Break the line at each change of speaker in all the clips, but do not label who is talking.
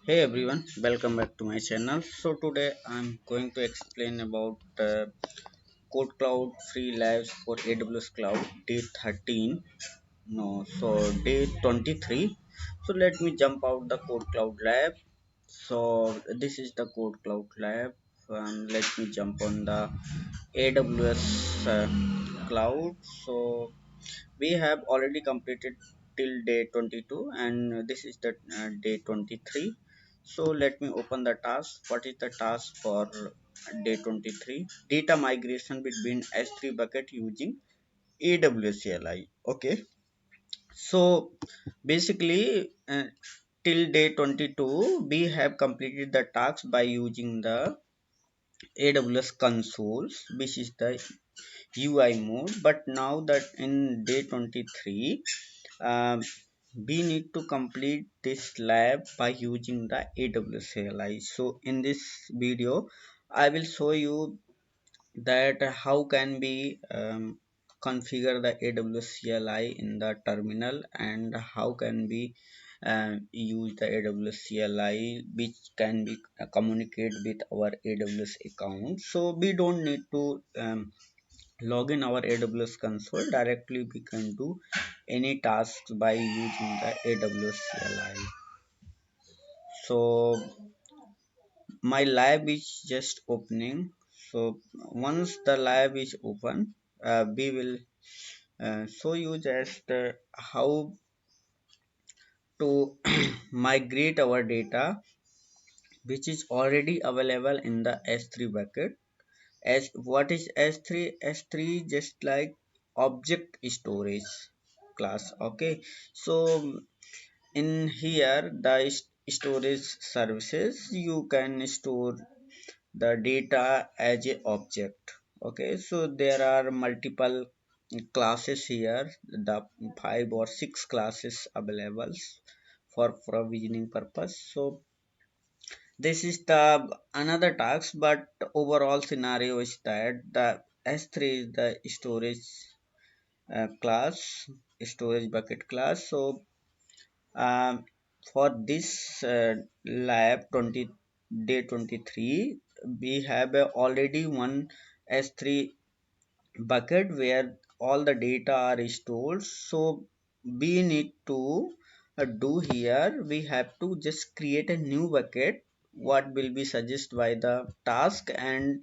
Hey everyone, welcome back to my channel. So today I'm going to explain about KodeKloud free labs for AWS Cloud day 13. No, so day 23. So let me jump out the KodeKloud lab. So this is the KodeKloud lab. And let me jump on the AWS Cloud. So we have already completed till day 22 and this is the day 23. So let me open the task. What is the task for day 23? Data migration between S3 bucket using AWS CLI. Okay, so basically till day 22 we have completed the task by using the AWS consoles, which is the UI mode. But now that in day 23 um, we need to complete this lab by using the AWS CLI. So in this video I will show you that how can we configure the AWS CLI in the terminal, and how can we use the AWS CLI which can be communicate with our AWS account. So we don't need to log in our AWS console. Directly we can do any tasks by using the AWS CLI. So my lab is just opening. So once the lab is open, we will show you just how to migrate our data which is already available in the S3 bucket. As what is S3? S3 just like object storage class. Okay, so in here the storage services, you can store the data as a object. Okay, so there are multiple classes here, the 5 or 6 classes available for provisioning purpose. So this is the another task, but overall scenario is that the S3 is the storage class, storage bucket class. So um, for this lab 20 day 23 we have already one S3 bucket where all the data are stored. So we need to do here, we have to just create a new bucket what will be suggested by the task, and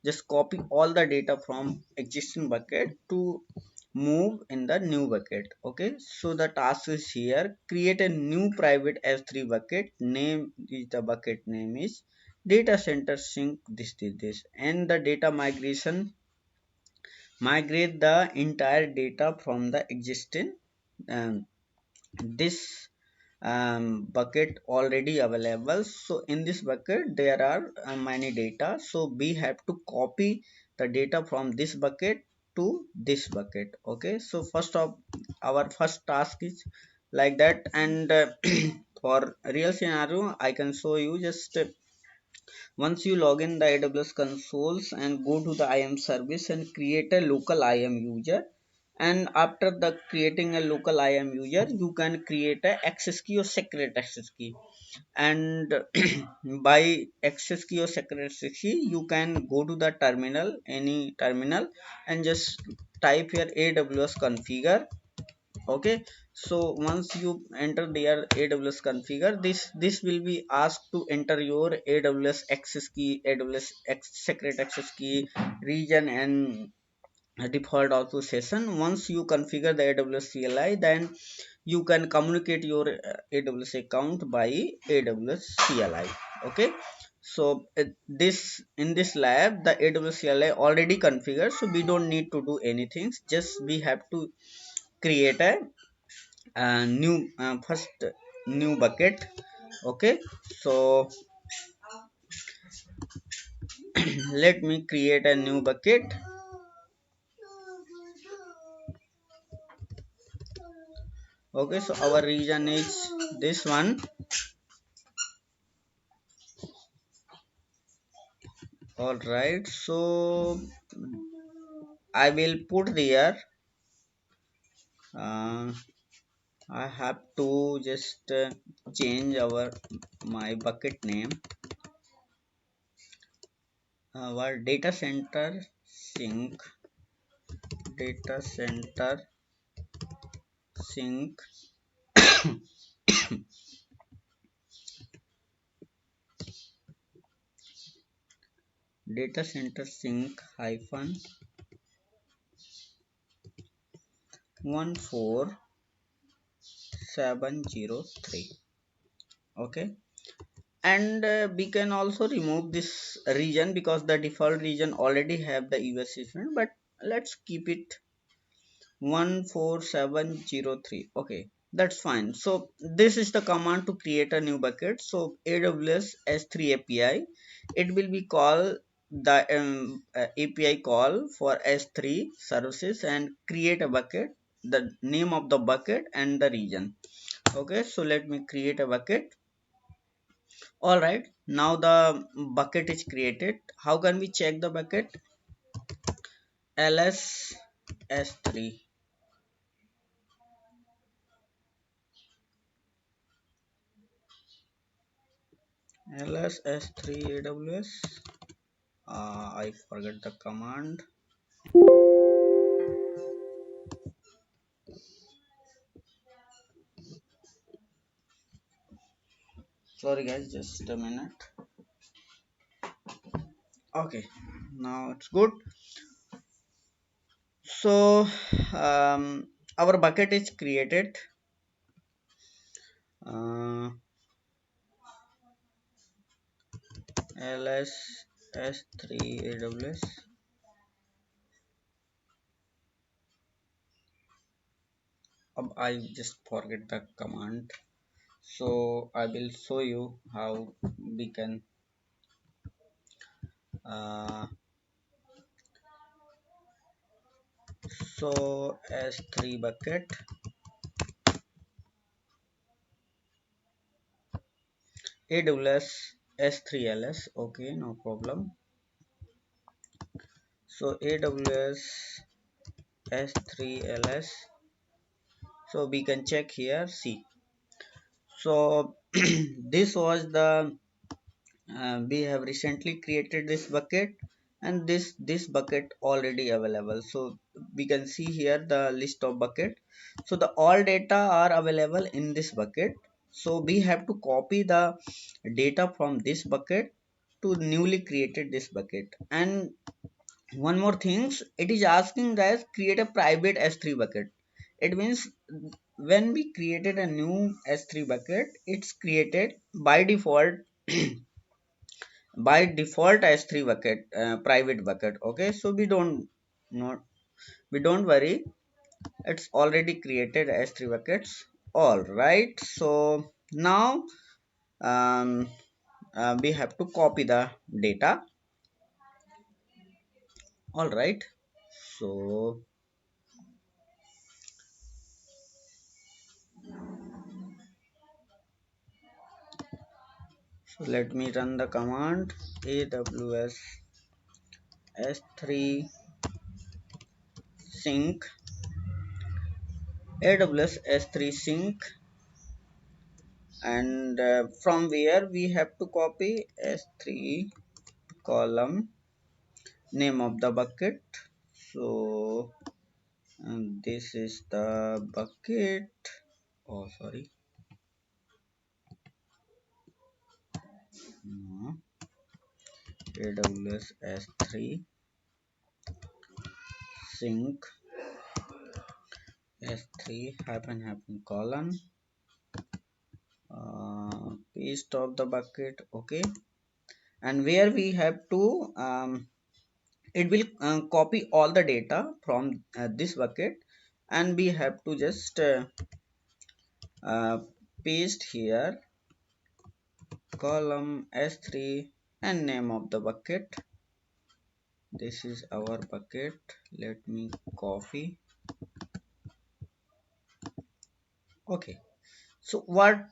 just copy all the data from existing bucket to move in the new bucket. Okay, so the task is here, create a new private S3 bucket. Name is the bucket name is data center sync this, and the data migration, migrate the entire data from the existing um, this bucket already available. So in this bucket there are many data, so we have to copy the data from this bucket to this bucket. Okay, so first of our first task is like that. And for real scenario I can show you. Just once you log in the AWS consoles and go to the IAM service and create a local IAM user, and after the creating a local IAM user you can create a access key or secret access key. And by access key or secret access key you can go to the terminal, any terminal, and just type here AWS configure. Okay, so once you enter their AWS configure, this will be asked to enter your AWS access key, secret access key, region, and default auto session. Once you configure the AWS CLI, then you can communicate your AWS account by AWS CLI. Okay, so this in this lab the AWS CLI already configured, so we don't need to do anything. Just we have to create a new first new bucket. Okay, so let me create a new bucket. Okay, so our region is this one. All right, so I will put there uh, I have to just change our my bucket name, our data center sync data center sync hyphen 14703. Okay, and we can also remove this region because the default region already have the US system, but let's keep it 14703. Okay, that's fine. So this is the command to create a new bucket. So AWS S3 API, it will be called the API call for S3 services and create a bucket, the name of the bucket and the region. Okay, so let me create a bucket. All right, now the bucket is created. How can we check the bucket? ls s3 ls s3 aws. I forget the command. Sorry guys, just a minute. Okay, now it's good. So our bucket is created. uh, ls s3 aws. I just forget the command, so I will show you how we can uh, so s3 bucket aws s3ls. Okay, no problem. So aws s3ls. So we can check here, see. So this was the we have recently created this bucket, and this bucket already available. So we can see here the list of bucket. So the all data are available in this bucket. So we have to copy the data from this bucket to newly created this bucket. And one more things, it is asking that create a private s3 bucket. It means when we created a new s3 bucket, it's created by default by default s3 bucket, private bucket. Okay, so we don't not we don't worry, it's already created s3 buckets. All right, so now we have to copy the data. All right, so let me run the command aws s3 sync aws s3 sync. And from where we have to copy s3 column name of the bucket. So this is the bucket. Oh, sorry. No. AWS S3 sync S3 hyphen colon paste of the bucket. Okay, and where we have to it will copy all the data from this bucket, and we have to just uh, paste here column s3 and name of the bucket. This is our bucket. Let me copy. Okay, so what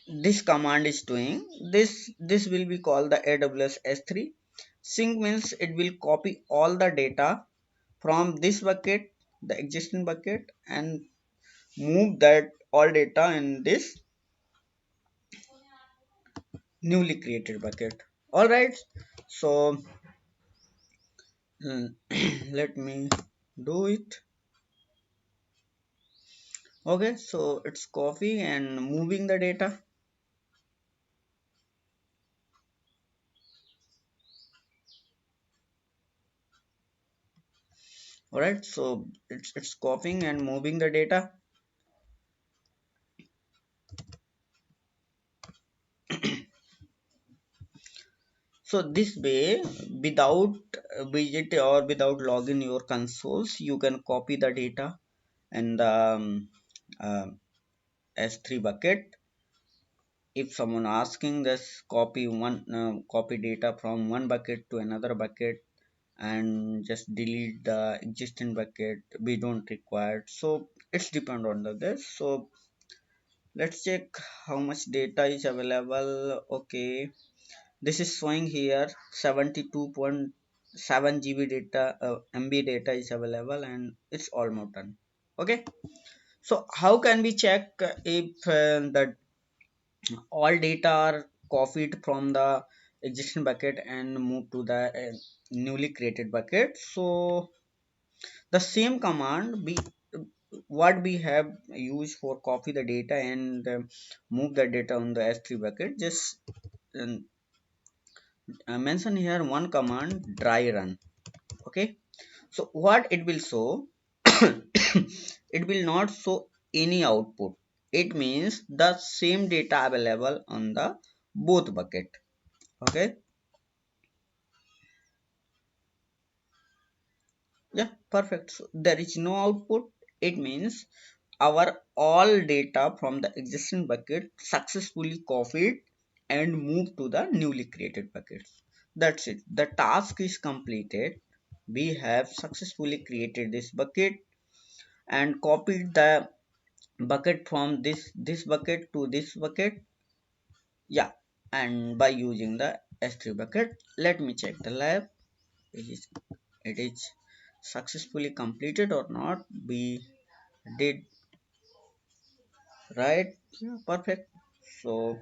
this command is doing, this will be called the aws s3 sync. Means it will copy all the data from this bucket, the existing bucket, and move that all data in this newly created bucket. All right, so mm, let me do it. Okay, so it's copy and moving the data. All right, so it's copying and moving the data. So this way, without widget or without login your consoles, you can copy the data and the uh, S3 bucket. If someone asking this, copy data from one bucket to another bucket and just delete the existing bucket, we don't require. So it's depend on the this. So let's check how much data is available. Okay, this is showing here 72.7 GB data, MB data is available, and it's almost done. Okay, so how can we check if the all data are copied from the existing bucket and moved to the newly created bucket? So the same command we what we have used for copy the data and move the data on the S3 bucket, just um, mention here one command, dryrun. Okay, so what it will show, it will not show any output. It means the same data available on the both bucket. Okay, yeah, perfect. So there is no output. It means our all data from the existing bucket successfully copied and moved to the newly created buckets. That's it, the task is completed. We have successfully created this bucket and copied the bucket from this bucket to this bucket. Yeah, and by using the S3 bucket, let me check the lab. It is it is successfully completed or not. We did right. Yeah, perfect. So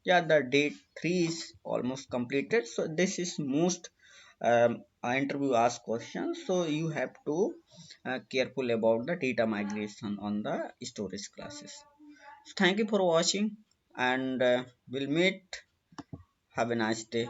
yeah, the day 3 is almost completed. So this is most interview ask questions, so you have to careful about the data migration on the storage classes. So thank you for watching, and we'll meet. Have a nice day.